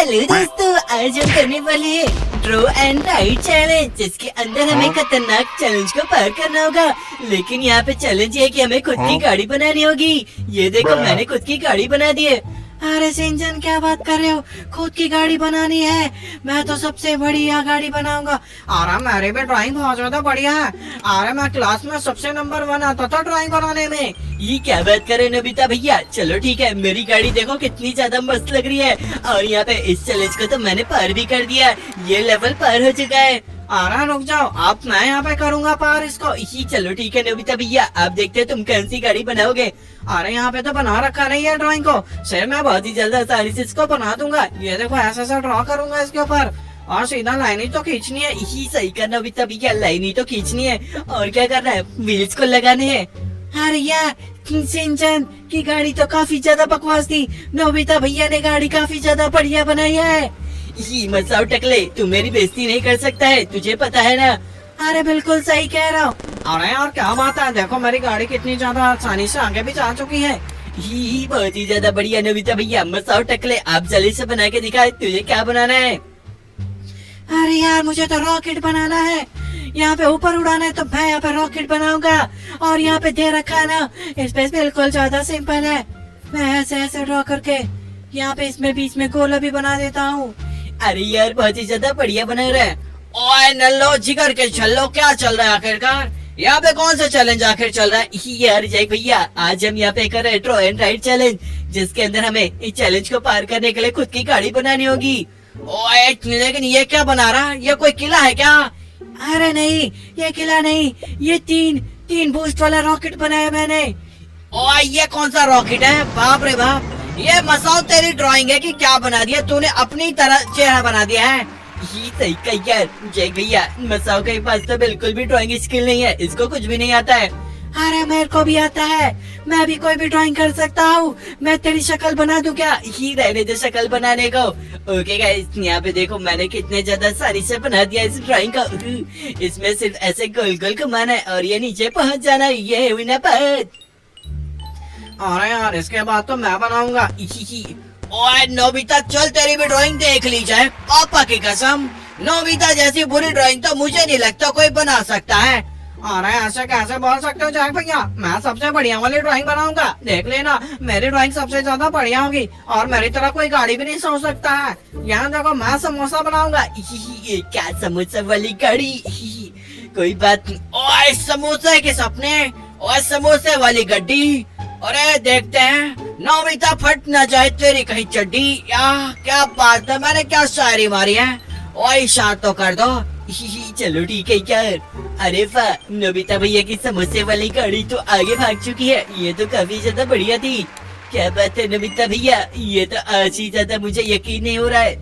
Hello दोस्तों, आज हम करने वाले हैं ड्रो एंड राइड चैलेंज, जिसके अंदर हमें खतरनाक चैलेंज को पार करना होगा। लेकिन यहाँ पे चैलेंज ये है कि हमें खुद की गाड़ी बनानी होगी। ये देखो, मैंने खुद की गाड़ी बना दी है। अरे सिंचन, क्या बात कर रहे हो? खुद की गाड़ी बनानी है? मैं तो सबसे बढ़िया गाड़ी बनाऊंगा। अरे मेरे भी ड्राइंग बहुत ज्यादा बढ़िया है। अरे मैं क्लास में सबसे नंबर 1 आता था ड्राइंग बनाने में। ये क्या बात करे नोबिता भैया? चलो ठीक है, मेरी गाड़ी देखो कितनी ज्यादा मस्त लग रही है। और यहाँ पे इस चैलेंज को तो मैंने पार भी कर दिया। ये लेवल पार हो चुका है। अरे रुक जाओ, आप मैं यहाँ पे करूँगा पार इसको। ही चलो ठीक है नोबिता भैया, आप देखते हैं तुम कौन सी गाड़ी बनाओगे। अरे यहाँ पे तो बना रखा नहीं है ड्राइंग को, सर मैं बहुत ही जल्द आसानी से इसको बना दूंगा। ये देखो, ऐसा ड्रॉ करूंगा इसके ऊपर और सीधा लाइन ही तो खींचनी है। ही सही करना नोबिता भैया, लाइन ही तो खींचनी है। और क्या करना है? व्हील्स को लगाने हैं। अरे यार, सिंचन की गाड़ी तो काफी ज्यादा बकवास थी। नोबिता भैया ने गाड़ी काफी ज्यादा बढ़िया बनाई है। ही मसाओ टकले, तू मेरी बेइज्जती नहीं कर सकता है, तुझे पता है ना। अरे बिल्कुल सही कह रहा हूँ। अरे यार क्या बात है, देखो मेरी गाड़ी कितनी ज्यादा आसानी से आगे भी जा चुकी है। ही बहुत ही ज्यादा बढ़िया नोबिता भैया। मसाओ टकले, आप जल्दी से बना के दिखाए, तुझे क्या बनाना है? अरे यार, मुझे तो रॉकेट बनाना है। यहाँ पे ऊपर उड़ाना है तो मैं यहाँ पे रॉकेट बनाऊंगा। और यहाँ पे दे रखा है ना, स्पेस बिल्कुल ज्यादा सिंपल है। मैं ऐसे ड्रॉ करके यहाँ पे इसमें बीच में गोला भी बना देता हूँ। अरे यार, बहुत ही ज्यादा बढ़िया बना रहा है। ओए नल्लो जिगर के छल्लो, क्या चल रहा है आखिरकार? यहाँ पे कौन सा चैलेंज आखिर चल रहा है? यार जय भैया, आज हम यहाँ पे कर रहे हैं ड्रो एंड राइड चैलेंज, जिसके अंदर हमें इस चैलेंज को पार करने के लिए खुद की गाड़ी बनानी होगी। ओए लेकिन ये क्या बना रहा है? ये कोई किला है क्या? अरे नहीं, ये किला नहीं, ये तीन बूस्ट वाला रॉकेट बनाया मैंने। ओए ये कौन सा रॉकेट है? बाप रे बाप, ये मसाओ तेरी ड्राइंग है कि क्या बना दिया तूने? अपनी तरह चेहरा बना दिया है। ये सही कही यार जय भैया, मसाओ के पास तो बिल्कुल भी ड्राइंग स्किल नहीं है, इसको कुछ भी नहीं आता है। अरे मेरे को भी आता है, मैं भी कोई भी ड्राइंग कर सकता हूँ। मैं तेरी शक्ल बना दूं क्या? ही रहने दे शक्ल बनाने को। ओके गाइस, यहाँ पे देखो मैंने कितने ज्यादा सारी से बना दिया इस ड्राइंग का। इसमें सिर्फ ऐसे गोल गोल घुमाना है और ये नीचे पहुँच जाना, ये हुई ना बात। अरे यार, इसके बाद तो मैं बनाऊंगा। ओए नोबिता, चल तेरी भी ड्राइंग देख ली जाए। पापा की कसम, नोबिता जैसी बुरी ड्राइंग तो मुझे नहीं लगता कोई बना सकता है। अरे ऐसे कैसे बोल सकते हो जय भैया? मैं सबसे बढ़िया वाली ड्राइंग बनाऊंगा, देख लेना। मेरी ड्राइंग सबसे ज्यादा बढ़िया होगी और मेरी तरह कोई गाड़ी भी नहीं सोच सकता है। यहाँ देखो, मैं समोसा बनाऊंगा। क्या समोसा वाली गाड़ी? कोई बात नहीं। ओए समोसे के सपने, ओए समोसे वाली गड्डी। अरे देखते हैं नोबिता फट न जाए तेरी कहीं चड्डी। क्या बात है, मैंने क्या शायरी मारी है? ओए इशारा तो कर दो। चलो ठीक है यार। अरे वाह, नोबिता भैया की समोसे वाली गाड़ी तो आगे भाग चुकी है। ये तो काफी ज्यादा बढ़िया थी। क्या बात है नोबिता भैया, ये तो आज ही ज्यादा मुझे यकीन नहीं हो रहा है।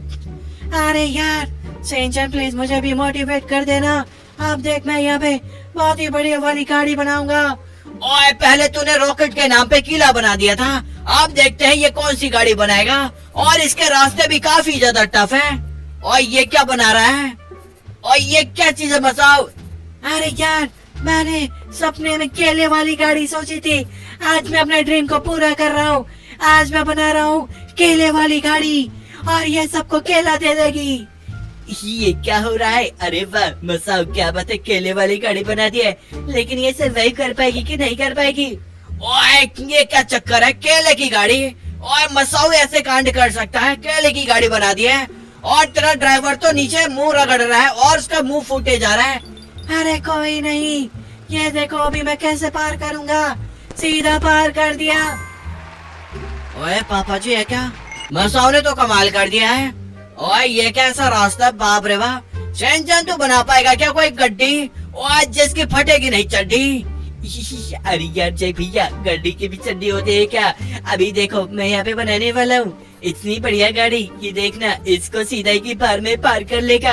अरे यार सिंचन, प्लीज मुझे भी मोटिवेट कर देना। आप देख, मैं यहाँ पे बहुत ही बढ़िया वाली गाड़ी बनाऊंगा। ओए पहले तूने रॉकेट के नाम पे किला बना दिया था, अब देखते हैं ये कौन सी गाड़ी बनाएगा। और इसके रास्ते भी काफी ज्यादा टफ है। और ये क्या बना रहा है? और ये क्या चीज है मसाओ? अरे यार, मैंने सपने में केले वाली गाड़ी सोची थी, आज मैं अपने ड्रीम को पूरा कर रहा हूँ। आज मैं बना रहा हूँ केले वाली गाड़ी और ये सबको केला दे देगी। ये क्या हो रहा है? अरे वाह मसाओ, क्या बात है, केले वाली गाड़ी बना दी है। लेकिन ये सर्वाइव कर पाएगी कि नहीं कर पाएगी? ओए ये क्या चक्कर है? केले की गाड़ी? ओए मसाओ ऐसे कांड कर सकता है? केले की गाड़ी बना दी है और तेरा ड्राइवर तो नीचे मुंह रगड़ रहा है और उसका मुंह फूटे जा रहा है। अरे कोई नहीं, ये देखो अभी मैं कैसे पार करूंगा। सीधा पार कर दिया। ओए पापा जी, है क्या? मसाओ ने तो कमाल कर दिया है। ओए ये कैसा रास्ता? बाप रे वाह, सिंचन तू बना पाएगा क्या कोई गड्डी? ओए जिसकी फटेगी नहीं चड्डी। अरे यार जय भैया, गड्डी की भी चड्डी होती है क्या? अभी देखो मैं यहाँ पे बनाने वाला हूँ इतनी बढ़िया गाड़ी, ये देखना, इसको सीधा की पार में पार कर लेगा।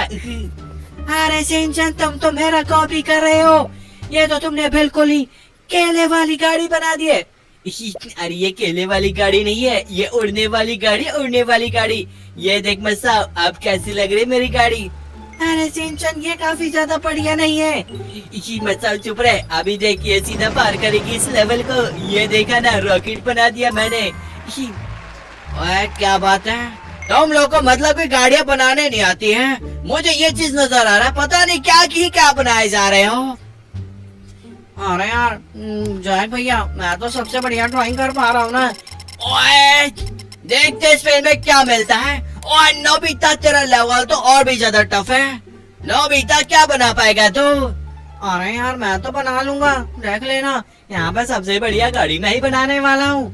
अरे सिंचन, तुम तो मेरा कॉपी कर रहे हो। ये तो तुमने बिल्कुल ही केले वाली गाड़ी बना दी है। अरे ये केले वाली गाड़ी नहीं है, ये उड़ने वाली गाड़ी, उड़ने वाली गाड़ी। ये देख मसाओ, अब कैसी लग रही मेरी गाड़ी? अरे सिंचन, ये काफी ज्यादा बढ़िया नहीं है। मसाओ चुप रहे, अभी देख ये सीधा पार करेगी इस लेवल को। ये देखा ना, रॉकेट बना दिया मैंने। ओए क्या बात है, तुम लोग को मतलब कोई गाड़ियाँ बनाने नहीं आती हैं। मुझे ये चीज नजर आ रहा है, पता नहीं क्या की क्या बनाए जा रहे हो। अरे यार जैक भैया, मैं तो सबसे बढ़िया ड्राइंग कर पा रहा हूँ ना। ओए देखते इस फिल्म में क्या मिलता है। ओए नोबिता, तेरा लेवल तो और भी ज्यादा टफ है। नोबिता क्या बना पाएगा तू? अरे यार मैं तो बना लूंगा, देख लेना। यहाँ पे सबसे बढ़िया गाड़ी मैं ही बनाने वाला हूँ।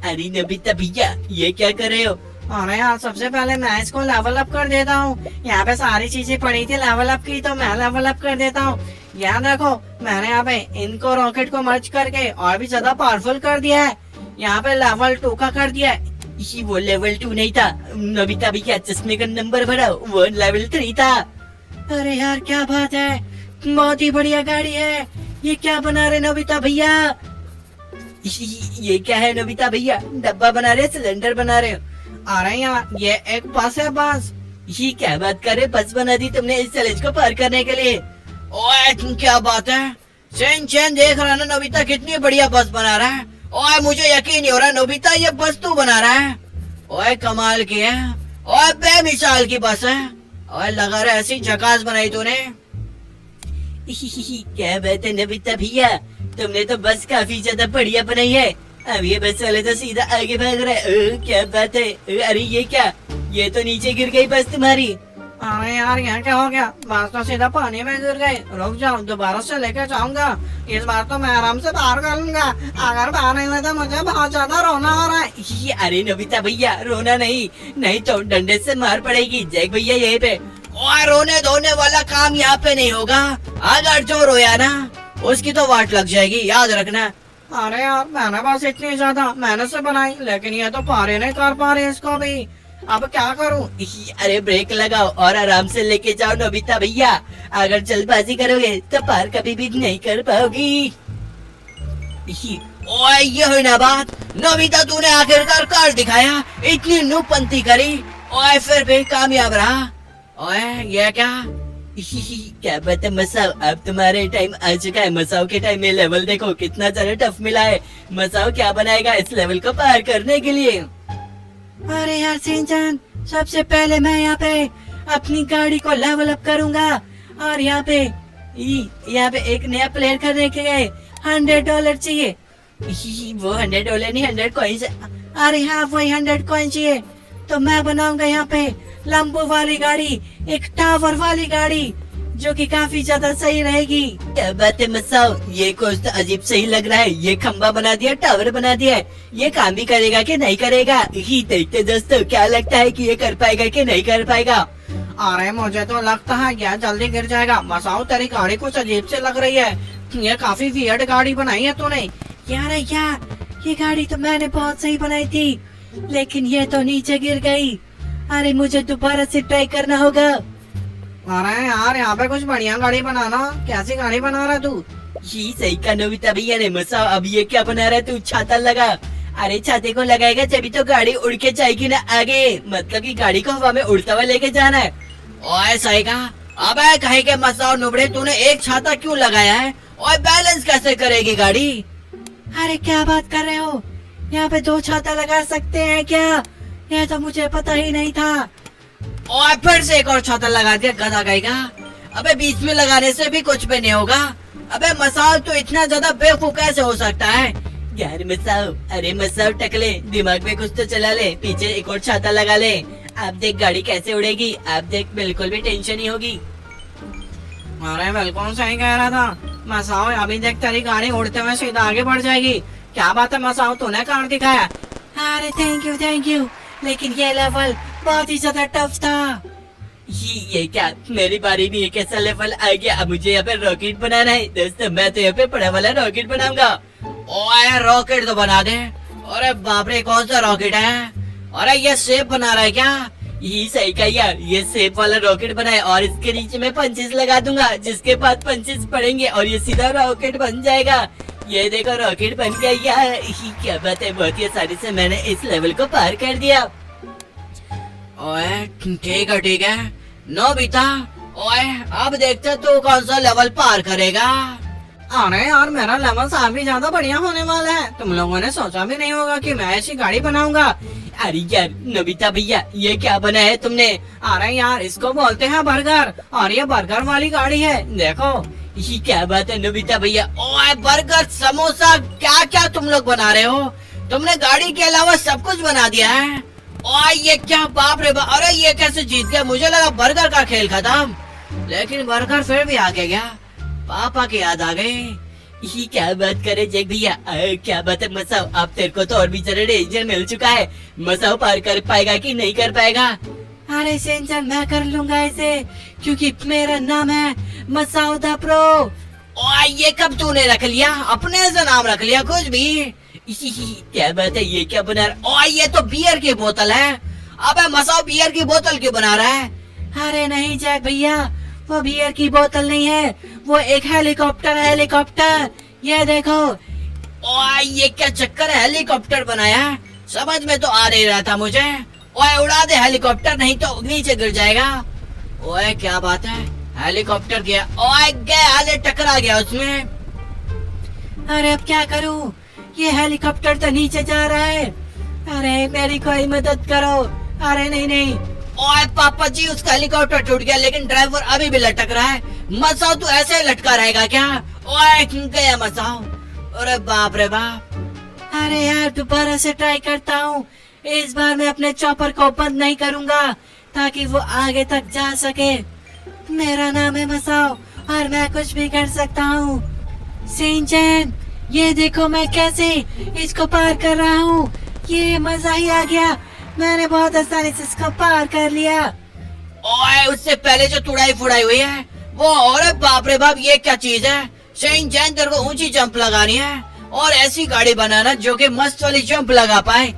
अरे नोबिता भैया, ये क्या कर रहे हो? अरे यार सबसे पहले मैं इसको लेवल अप कर देता हूँ। यहाँ पे सारी चीजें पड़ी थी लेवल अप की, तो मैं लेवल अप कर देता हूँ। यहाँ देखो, मैंने यहाँ पे इनको रॉकेट को मर्ज करके और भी ज्यादा पावरफुल कर दिया है। यहाँ पे लेवल 2 का कर दिया है। वो लेवल 2 नहीं था नोबिता भैया, चश्मे का नंबर भरा, वो लेवल 3 था। अरे यार क्या बात है, बहुत ही बढ़िया गाड़ी है। ये क्या बना रहे नोबिता भैया? ये क्या है नोबिता भैया? डब्बा बना रहे, सिलेंडर बना रहे हो? अरे यार ये एक बस है, बस। ये क्या बात कर रहे, बस बना दी तुमने इस चैलेंज को पार करने के लिए? ओए क्या बात है, चैन चैन देख रहा ना नोबिता, कितनी बढ़िया बस बना रहा है। ओए मुझे यकीन नहीं हो रहा नोबिता, ये बस तू बना रहा है। ओए कमाल की है, ओए बेमिसाल की बस है। ओए लगा रहा ऐसी झकास बनाई तूने। क्या बात है नोबिता भैया, तुमने तो बस काफी ज्यादा बढ़िया बनाई है। अब ये बस वाले तो सीधा आगे भाग रहा है। क्या बात है, अरे ये क्या, ये तो नीचे गिर गई बस तुम्हारी। अरे यार यहाँ क्या हो गया, बस तो सीधा पानी में गिर गए। रुक जाओ, दोबारा से लेकर जाऊंगा। इस बार तो मैं आराम से पार कर लूंगा। अगर पार नहीं हुआ तो मुझे बहुत ज्यादा रोना हो रहा है। अरे नोबिता भैया रोना नहीं, नहीं तो डंडे से मार पड़ेगी। जैक भैया यहीं पे। और रोने धोने वाला काम यहाँ पे नहीं होगा। अगर जो रोया ना उसकी तो वाट लग जाएगी, याद रखना। अरे यार मैंने बस इतनी ज्यादा मेहनत से बनाई, लेकिन ये तो पार ही नहीं कर पा रहे इसको भी। अब क्या करूं? अरे ब्रेक लगाओ और आराम से लेके जाओ नोबिता भैया। अगर जल्दबाजी करोगे तो पार कभी भी नहीं कर पाओगी। ओए ये हुई ना बात, नोबिता तूने आखिरकार कर दिखाया। इतनी नूपंती करी, ओए फिर भी कामयाब रहा। ओए ये क्या? क्या बात है मसाओ, अब तुम्हारे टाइम आ चुका है। मसाओ के टाइम में लेवल देखो कितना ज्यादा टफ मिला है। मसाओ क्या बनाएगा इस लेवल को पार करने के लिए? अरे यार शिनचैन, सबसे पहले मैं यहाँ पे अपनी गाड़ी को लेवल अप करूंगा। और यहाँ पे एक नया प्लेयर करने के लिए $100 चाहिए। वो $100 नहीं, 100 कॉइंस। अरे हाँ वही 100 कॉइन चाहिए। तो मैं बनाऊंगा यहाँ पे लंबू वाली गाड़ी, एक टावर वाली गाड़ी, जो कि काफी ज्यादा सही रहेगी। क्या बात है मसाओ, ये कुछ तो अजीब सही लग रहा है। ये खंबा बना दिया, टावर बना दिया है, ये काम भी करेगा कि नहीं करेगा? ही देखते दोस्तों, क्या लगता है कि ये कर पाएगा कि नहीं कर पाएगा? अरे मुझे तो लगता है यार जल्दी गिर जाएगा। मसाओ तेरी गाड़ी कुछ अजीब से लग रही है, ये काफी वियर्ड गाड़ी बनाई है तूने। यार ये गाड़ी तो मैंने बहुत सही बनाई थी, लेकिन ये तो नीचे गिर गई। अरे मुझे दोबारा से ट्राई करना होगा। अरे यार यहाँ पे कुछ बढ़िया गाड़ी बनाना। कैसी गाड़ी बना रहा तू? ये सही का नोबिता भैया ने। मसाओ अब ये क्या बना रहा है तू? छाता लगा। अरे छाते को लगाएगा जब तो गाड़ी उड़ के जाएगी ना आगे, मतलब कि गाड़ी को हवा में उड़ता हुआ लेके जाना है। ओए सही कहा। अबे कहीं के मसाओ नुबड़े, तूने एक छाता क्यों लगाया है? और बैलेंस कैसे करेगी गाड़ी? अरे क्या बात कर रहे हो, यहाँ पे 2 छाता लगा सकते हैं क्या? ये तो मुझे पता ही नहीं था। और फिर से एक और छाता लगा दिया, गधा गएगा। अबे बीच में लगाने से भी कुछ भी नहीं होगा। अबे मसाओ तो इतना ज्यादा बेवकूफ कैसे हो सकता है? यार मसाओ, अरे मसाओ टकले, दिमाग में कुछ तो चला ले, पीछे एक और छाता लगा ले। आप देख गाड़ी कैसे उड़ेगी, आप देख, बिल्कुल भी टेंशन नहीं होगी। अरे बिल्कुल सही कह रहा था मसाओ। अभी देख तेरी गाड़ी उड़ते हुए सीधा आगे बढ़ जाएगी। क्या बात है मसाओ, तूने कार दिखाया। अरे थैंक यू, लेकिन ये लेवल बहुत ही ज्यादा टफ था। ये क्या, मेरी बारी में ये कैसा लेवल आ गया? अब मुझे यहाँ पे रॉकेट बनाना है दोस्तों। मैं तो यहाँ पे बड़ा वाला रॉकेट बनाऊंगा। ओए रॉकेट तो बना दे। अरे बाप रे, कौन सा रॉकेट है? अरे ये शेप बना रहा है क्या? ये सही का यार, ये शेप वाला रॉकेट बनाए और इसके नीचे मैं पंचेस लगा दूंगा, जिसके बाद पंचेस पड़ेंगे और ये सीधा रॉकेट बन जाएगा। ये देखो रॉकेट बन गया यार। क्या बात है, बहुत ही आसानी से मैंने इस लेवल को पार कर दिया। ओए ठीक है नोबिता। ओए अब देखते तू कौन सा लेवल पार करेगा। अरे यार मेरा लेवल काफी ज्यादा बढ़िया होने वाला है। तुम लोगों ने सोचा भी नहीं होगा कि मैं ऐसी गाड़ी बनाऊंगा। अरे यार नोबिता भैया, ये क्या बनाया है तुमने? अरे यार इसको बोलते हैं बर्गर, और ये बर्गर वाली गाड़ी है, देखो। ये क्या बात है नोबिता भैया? ओए बर्गर, समोसा, क्या क्या तुम लोग बना रहे हो? तुमने गाड़ी के अलावा सब कुछ बना दिया है। ओए ये क्या, बाप रे बाप, अरे ये कैसे जीत गया? मुझे लगा बर्गर का खेल खत्म, लेकिन बर्गर फिर भी आगे गया। पापा की याद आ गई। ये क्या बात करे जैक भैया? क्या बात है मसाओ, अब तेरे को तो और भी ज्यादा डेंजर मिल चुका है। मसाओ पार कर पाएगा कि नहीं कर पाएगा? अरे सेंचर, मैं कर लूंगा इसे, क्योंकि मेरा नाम है मसाओ द प्रो। ओए ये कब तूने रख लिया? अपने से नाम रख लिया कुछ भी? क्या बात है, ये क्या बना रहा? ओए ये तो बियर की बोतल है। अबे मसाओ बियर की बोतल क्यों बना रहा है? अरे नहीं जैक भैया, वो बियर की बोतल नहीं है, वो एक हेलीकॉप्टर है, हेलीकॉप्टर। ये देखो। ओए ये क्या चक्कर है, हेलीकॉप्टर बनाया? समझ में तो आ नहीं रहा था मुझे। ओए उड़ा दे हेलीकॉप्टर, नहीं तो नीचे गिर जाएगा। ओए क्या बात है, हेलीकॉप्टर गया। ओए गया, टकरा गया उसमें। अरे अब क्या करूं? ये हेलीकॉप्टर तो नीचे जा रहा है। अरे मेरी कोई मदद करो। अरे नहीं नहीं। ओए पापा जी, उसका हेलीकॉप्टर टूट गया, लेकिन ड्राइवर अभी भी लटक रहा है। मसाओ तू ऐसे ही लटका रहेगा क्या? ओए गया मसाओ। अरे बाप रे बाप। अरे यार दोबारा से ट्राई करता हूँ। इस बार मैं अपने चॉपर को बंद नहीं करूंगा, ताकि वो आगे तक जा सके। मेरा नाम है मसाओ, और मैं कुछ भी कर सकता हूँ। सिंचन, ये देखो मैं कैसे इसको पार कर रहा हूँ। ये मजा ही आ गया, मैंने बहुत आसानी से इसको पार कर लिया। ओए उससे पहले जो तुड़ाई फुड़ाई हुई है वो, और बाप रे बाप, ये क्या चीज है? सिंचन तेरे को ऊंची जंप लगानी है, और ऐसी गाड़ी बनाना जो कि मस्त वाली जंप लगा पाए।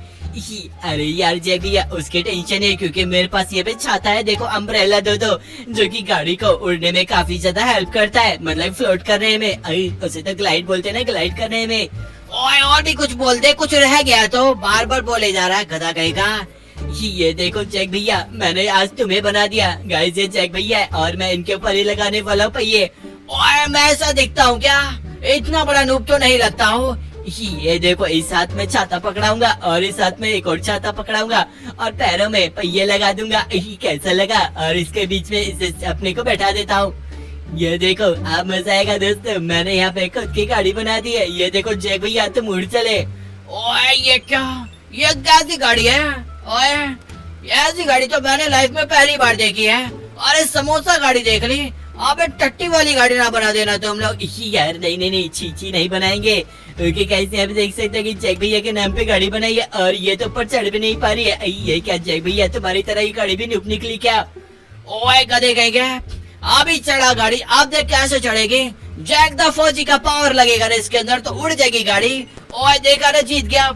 अरे यार जैक भैया, उसके टेंशन है, क्योंकि मेरे पास ये भी छाता है, देखो अम्ब्रेला दो, जो कि गाड़ी को उड़ने में काफी ज्यादा हेल्प करता है, मतलब फ्लोट करने में। उसे तो ग्लाइड बोलते हैं ना, ग्लाइड करने में। ओए और भी कुछ बोल दे, कुछ रह गया तो बार बार बोले जा रहा है, गधा कहेगा। ये देखो जैक भैया, मैंने आज तुम्हें बना दिया। गाइस ये जैक भैया है, और मैं इनके ऊपर ही लगाने वाला हूँ पहिए। ओए मैं ऐसा दिखता हूँ क्या? इतना बड़ा नूब तो नहीं लगता हूँ। ये देखो, इस हाथ में छाता पकड़ाऊंगा, और इस हाथ में एक और छाता पकड़ाऊंगा, और पैरों में पहिए लगा दूंगा। कैसा लगा? और इसके बीच में इसे अपने को बैठा देता हूँ। ये देखो, आप मजा आएगा दोस्तों। मैंने यहाँ पे खुद की गाड़ी बना दी है। ये देखो जैक भैया, तुम उड़ चले। ओए ये क्या, ये कैसी गाड़ी है? ओए ऐसी गाड़ी तो मैंने लाइफ में पहली बार देखी है। अरे समोसा गाड़ी देख ली। अबे टट्टी वाली गाड़ी ना बना देना तुम लोग। यार नहीं, चीची नहीं बनाएंगे। ओके कैसे यहाँ पे देख सकते हैं कि जैक भैया के नाम पे गाड़ी बनाई है, और ये तो ऊपर चढ़ भी नहीं पा रही है। ये क्या जैक भैया, तुम्हारी तरह ही गाड़ी भी नुप निकली क्या? ओए गधे कहेंगे, अभी चढ़ा गाड़ी, अब देख कैसे चढ़ेगी। जैक द फौजी का पावर लगेगा ना इसके अंदर, तो उड़ जाएगी गाड़ी। ओए देखा ना, जीत गया।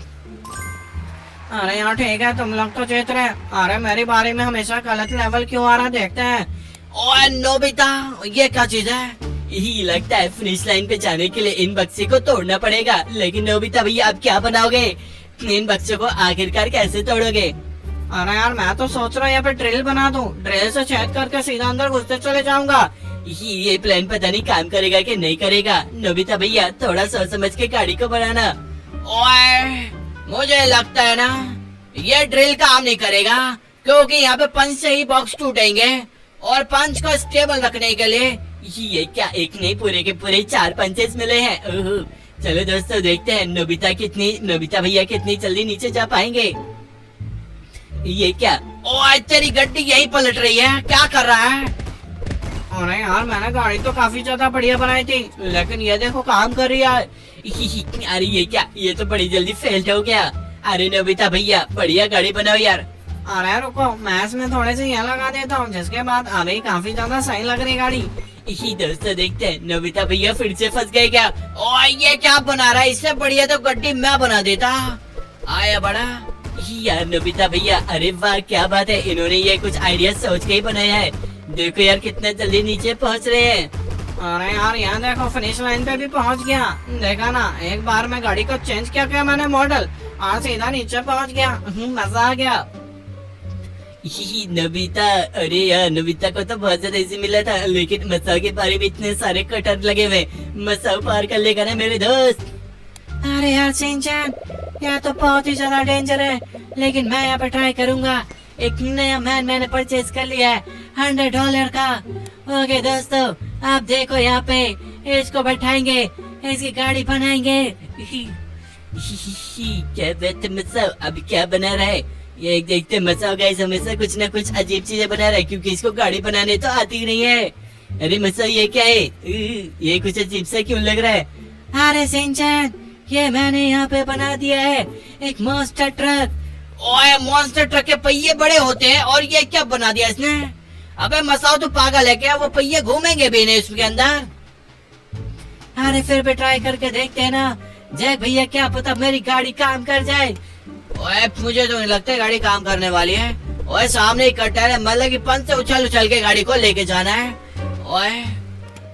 अरे यार ठीक है, तुम लोग तो जीत रहे। अरे मेरी बारी में हमेशा गलत लेवल क्यों आ रहा, देखते हैं। ओए नोबिता, ये क्या चीज है? यही लगता है फिनिश लाइन पे जाने के लिए इन बक्से को तोड़ना पड़ेगा। लेकिन नोबिता भैया, अब क्या बनाओगे? इन बक्सों को आखिरकार कैसे तोड़ोगे? अरे यार मैं तो सोच रहा हूँ यहाँ पे ड्रिल बना दूं, ड्रिल से छेद करके सीधा अंदर घुसते चले जाऊंगा। ये प्लान पता नहीं काम करेगा कि नहीं करेगा। नोबिता भैया, थोड़ा सोच समझ के गाड़ी को बढ़ाना। ओए मुझे लगता है ना ये ड्रिल काम नहीं करेगा, क्योंकि यहाँ पे पंच से ही बॉक्स टूटेंगे, और पंच को स्टेबल रखने के लिए ये क्या, एक नहीं पूरे के पूरे 4 पंचेस मिले हैं। चलो दोस्तों देखते हैं नोबिता भैया कितनी जल्दी नीचे जा पाएंगे। ये क्या? ओए तेरी गड्डी यही पलट रही है, क्या कर रहा है? अरे यार मैंने गाड़ी तो काफी ज्यादा बढ़िया बनाई थी, लेकिन ये देखो काम कर रही है। अरे ये क्या, ये तो बड़ी जल्दी फेल हो गया। अरे नोबिता भैया, बढ़िया गाड़ी बनाओ यार। अरे रुको, मैं इसमें थोड़े से यहाँ लगा देता हूँ, जिसके बाद अभी काफी ज्यादा सही लग रही गाड़ी। दोस्तों देखते हैं नोबिता भैया फिर से फंस गए क्या? ओए ये क्या बना रहा है? इससे बढ़िया तो गड्डी मैं बना देता। आया बड़ा। यार नोबिता भैया, अरे वाह क्या बात है, इन्होंने ये कुछ आइडिया सोच के ही बनाया है। देखो यार कितने जल्दी नीचे पहुंच रहे हैं। अरे यार यहाँ देखो, फिनिश लाइन पे भी पहुंच गया। देखा ना, एक बार में गाड़ी को चेंज किया मैंने मॉडल, और सीधा नीचे पहुंच गया। मजा आ गया। नोबिता, अरे यार नोबिता को तो बहुत ज्यादा इजी मिला था, लेकिन मसा के बारे में इतने सारे कटर लगे हुए, मसाओ पार कर लेगा ना मेरे दोस्त। अरे यार शिनचैन, यह तो बहुत ही ज्यादा डेंजर है, लेकिन मैं यहाँ पे ट्राई करूंगा। एक नया मैंने परचेज कर लिया है $100 का। ओके दोस्तों, आप देखो यहाँ पे इसको बैठाएंगे, इसकी गाड़ी बनाएंगे। क्या बात है मसाओ, अब क्या बना रहा है? ये देखते मसाओ गाइस हमेशा कुछ ना कुछ अजीब चीजें बना रहा है, क्योंकि इसको गाड़ी बनाने तो आती ही नहीं है। अरे मसाओ ये क्या है? ये कुछ अजीब सा क्यों लग रहा है? अरे शिनचैन, ये मैंने यहाँ पे बना दिया है एक मॉन्स्टर ट्रक। ओए, मॉन्स्टर ट्रक के पहिए बड़े होते हैं और ये क्या बना दिया इसने? अबे मसाओ तो पागल है क्या? वो पहिए घूमेंगे भी नहीं उसके अंदर। अरे फिर भी ट्राई करके देखते हैं ना जैक भैया, क्या पता मेरी गाड़ी काम कर जाए। ओए, मुझे तो नहीं लगता गाड़ी काम करने वाली है। ओए, सामने ही कटर है, मतलब कि पंच से उछल उछल के गाड़ी को लेके जाना है। ओए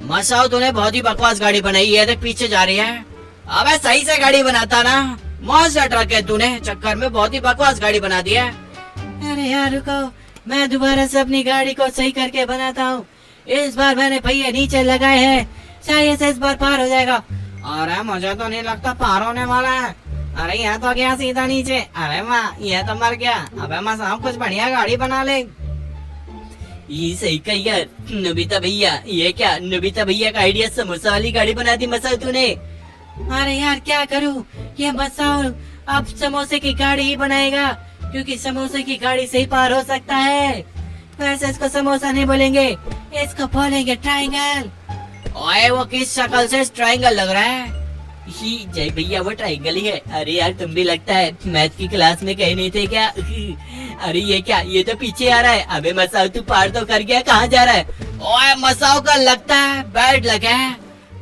मसाओ, तूने बहुत ही बकवास गाड़ी बनाई है, देख पीछे जा रही है। अबे सही से गाड़ी बनाता ना, मॉन्स्टर ट्रक है, तूने चक्कर में बहुत ही बकवास गाड़ी बना दी है। अरे यार रुको, मैं दोबारा से अपनी गाड़ी को सही करके बनाता हूँ। इस बार मैंने पहिए नीचे लगाए हैं, शायद से इस बार पार हो जाएगा। अरे मुझे तो नहीं लगता पार होने वाला है। अरे यहाँ तो गया सीधा नीचे। अरे माँ, ये तो मर गया। अबे मसाओ, कुछ बढ़िया गाड़ी बना ले। ये सही कहा यार नोबिता भैया। ये क्या नोबिता भैया का आइडिया, समोसा वाली गाड़ी बना दी मसाओ तूने। अरे यार क्या करूँ, ये मसाओ अब समोसे की गाड़ी ही बनाएगा, क्योंकि समोसे की गाड़ी से ही पार हो सकता है। वैसे इसको समोसा नहीं बोलेंगे, इसको बोलेंगे ट्रायंगल। ओए, वो किस शक्ल से ट्रायंगल लग रहा है? ही जय भैया, वो ट्रायंगल ही है। अरे यार तुम भी लगता है मैथ की क्लास में कहे नहीं थे क्या? अरे ये क्या, ये तो पीछे आ रहा है। अबे मसाओ, तू पार तो कर गया, कहाँ जा रहा है? ओए मसाओ का लगता है बैड लग है।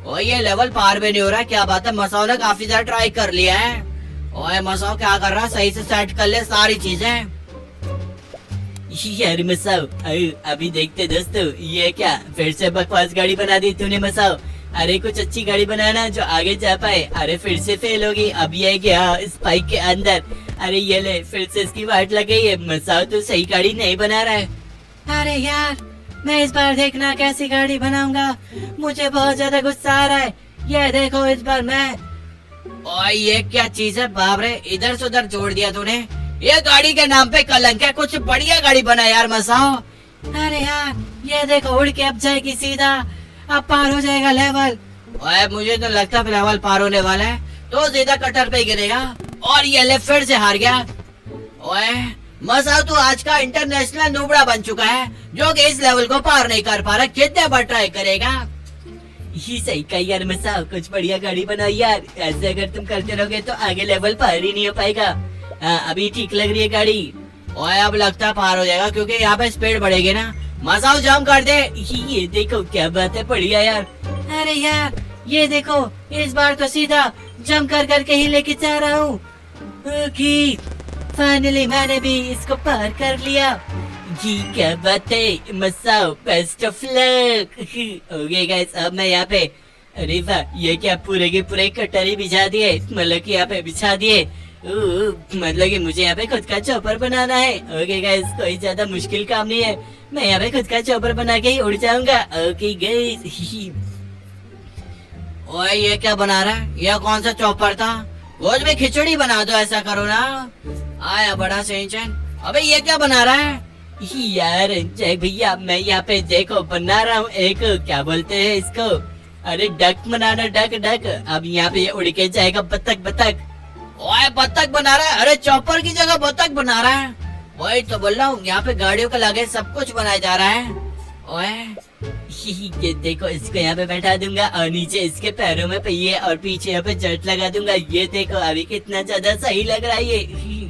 ओए, ये लेवल पार भी नहीं हो रहा। क्या बात है, मसाओ ने काफी ज्यादा ट्राई कर लिया है। ओए मसाओ, क्या कर रहा है? सही से सेट कर ले सारी चीजें। यार मसाओ, अभी देखते दोस्तों, ये क्या फिर से बकवास गाड़ी बना दी तूने मसाओ। अरे कुछ अच्छी गाड़ी बनाना जो आगे जा पाए। अरे फिर से फेल होगी। अब ये गया स्पाइक के अंदर। अरे ये ले, फिर से इसकी वाट लग गई है। मसाओ तो सही गाड़ी नहीं बना रहा है। अरे यार, मैं इस बार देखना कैसी गाड़ी बनाऊंगा। मुझे बहुत ज्यादा गुस्सा आ रहा है। ये देखो इस बार मैं। ओए, ये क्या चीज है? बाप रे, इधर से उधर जोड़ दिया तूने। ये गाड़ी के नाम पे कलंक है। कुछ बढ़िया गाड़ी बना यार मसाओ। अरे यार, ये देखो उड़ के अब जाएगी सीधा, अब पार हो जाएगा लेवल। ओए, मुझे तो लगता है लेवल पार होने वाला है तो सीधा कटर पे गिरेगा। और ये ले, फिर से हार गया। ओए मसाओ, तू आज का इंटरनेशनल नुबड़ा बन चुका है, जो कि इस लेवल को पार नहीं कर पा रहा। कितने बार ट्राई करेगा? ही सही कहा यार मसाओ, कुछ बढ़िया गाड़ी बनाओ यार। ऐसे अगर तुम करते रहोगे तो आगे लेवल पार ही नहीं हो पाएगा। अभी ठीक लग रही है गाड़ी। ओए, अब लगता है पार हो जाएगा, क्योंकि यहाँ पे स्पीड बढ़ेगी ना। मसाओ जंप कर दे। ये देखो क्या बात है, बढ़िया यार। अरे यार, ये देखो इस बार तो सीधा जंप कर करके ही लेके जा रहा हूँ। फाइनली मैंने भी इसको पार कर लिया। जी क्या बात है Masao, best of luck. Okay guys, अब मैं यहाँ पे, अरे वाह, ये क्या पूरे के पूरे कटरी बिछा दिए, मतलब कि यहाँ पे बिछा दिए। मतलब कि मुझे यहाँ पे खुद का चॉपर बनाना है। ओके गाइस, कोई ज्यादा मुश्किल काम नहीं है, मैं यहाँ पे खुद का चॉपर बना के ही उड़ जाऊंगा। Okay guys. ओए, ये क्या बना रहा है? यह कौन सा चॉपर था? रोज में खिचड़ी बना दो, ऐसा करो ना। आया बड़ा शिनचैन। अबे ये क्या बना रहा है? यार जय भैया, मैं यहाँ पे देखो बना रहा हूँ एक, क्या बोलते हैं इसको, अरे डक बनाना, डक डक। अब यहाँ पे उड़ के जाएगा बतख बतख। ओए, बतख बना रहा है? अरे चॉपर की जगह बतख बना रहा है। वही तो बोल रहा हूँ, यहाँ पे गाड़ियों के लगे सब कुछ बनाया जा रहा है। ओए, ये देखो, इसको यहाँ पे बैठा दूंगा और नीचे इसके पैरों में पहिए और पीछे यहाँ पे जट लगा दूंगा। ये देखो अभी कितना ज्यादा सही लग रहा है ये।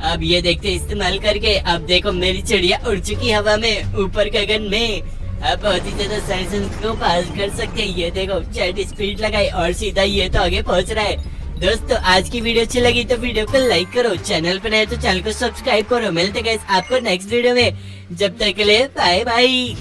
अब ये देखते इस्तेमाल करके। अब देखो मेरी चिड़िया उड़ चुकी हवा में, ऊपर गगन में। अब बहुत ही ज्यादा साइंस को पास कर सकते हैं। ये देखो जेट स्पीड लगाई और सीधा ये तो आगे पहुंच रहा है। दोस्तों आज की वीडियो अच्छी लगी तो वीडियो को लाइक करो, चैनल पे नए तो चैनल को सब्सक्राइब करो। मिलते हैं आपको नेक्स्ट वीडियो में, जब तक के लिए बाय बाय।